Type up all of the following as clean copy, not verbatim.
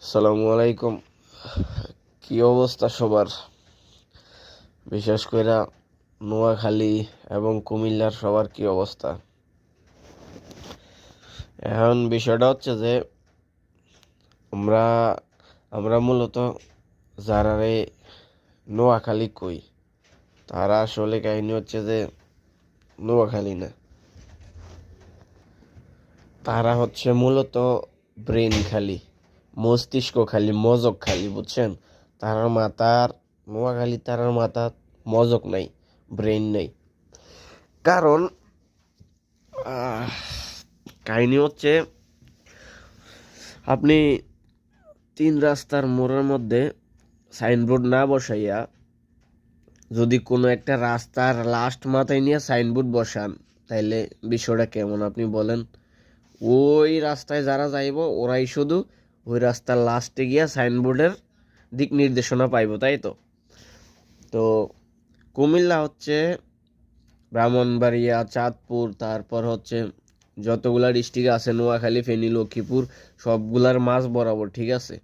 আসসালামু আলাইকুম। কি অবস্থা সবার? বিশেষ করে নোয়াখালী এবং কুমিল্লার সবার কি অবস্থা? এখন বিষয়টা হচ্ছে যে আমরা আমরা মূলত যারারে নোয়াখালী কই, তারা আসলে কাহিনী হচ্ছে যে নোয়াখালী না, তারা হচ্ছে মূলত ব্রেন খালি, মস্তিষ্ক খালি, মজক খালি, বুঝছেন? তারার মাথার নোয়াখালী, তারার মাথার মজক নাই, ব্রেন নাই। কারণ আহ, কাহিনী হচ্ছে, আপনি তিন রাস্তার মোড়ের মধ্যে সাইনবোর্ড না বসাইয়া যদি কোনো একটা রাস্তার লাস্ট মাথায় নিয়ে সাইনবোর্ড বসান, তাইলে বিষয়টা কেমন আপনি বলেন? ওই রাস্তায় যারা যাইব ওরাই শুধু ওই রাস্তার লাস্টে গিয়া সাইনবোর্ডের দিক নির্দেশনা পাইব, তাই তো? তো কুমিল্লা হচ্ছে ব্রাহ্মণবাড়িয়া, চাঁদপুর, তারপর হচ্ছে যতগুলা ডিস্ট্রিক্ট আছে, নোয়াখালী, ফেনী, লক্ষ্মীপুর, সবগুলার মাঝ বরাবর, ঠিক আছে?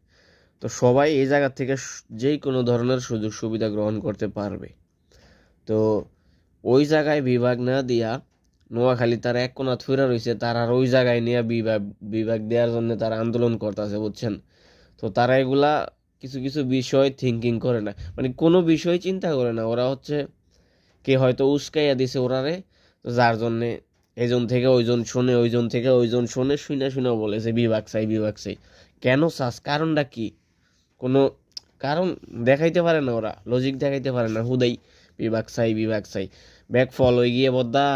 তো সবাই এই জায়গা থেকে যেই কোনো ধরনের সুযোগ সুবিধা গ্রহণ করতে পারবে। তো ওই জায়গায় বিভাগ না দিয়া নোয়াখালী তার এক কোণা থুইরা রয়েছে, তার আর ওই জায়গায় নিয়ে বিভাগ বিভাগ দেওয়ার জন্য তারা আন্দোলন করতেছে, বুঝছেন? তো তারা এগুলা কিছু কিছু বিষয় থিঙ্কিং করে না, মানে কোনো বিষয় চিন্তা করে না। ওরা হচ্ছে কে হয়তো উস্কাইয়া দিছে ওরারে, তো যার জন্যে এজন থেকে ওইজন শোনে, ওইজন থেকে ওইজন শোনে, শুনে শুনে বলেছে বিভাগ চাই, বিভাগ চাই। কেন চাস? কারণটা কি? কোনো কারণ দেখাইতে পারে না, ওরা লজিক দেখাইতে পারে না, হুদাই বিভাগ চাই, বিভাগ চাই। ব্যাক ফল হয়ে গিয়ে বদ্দা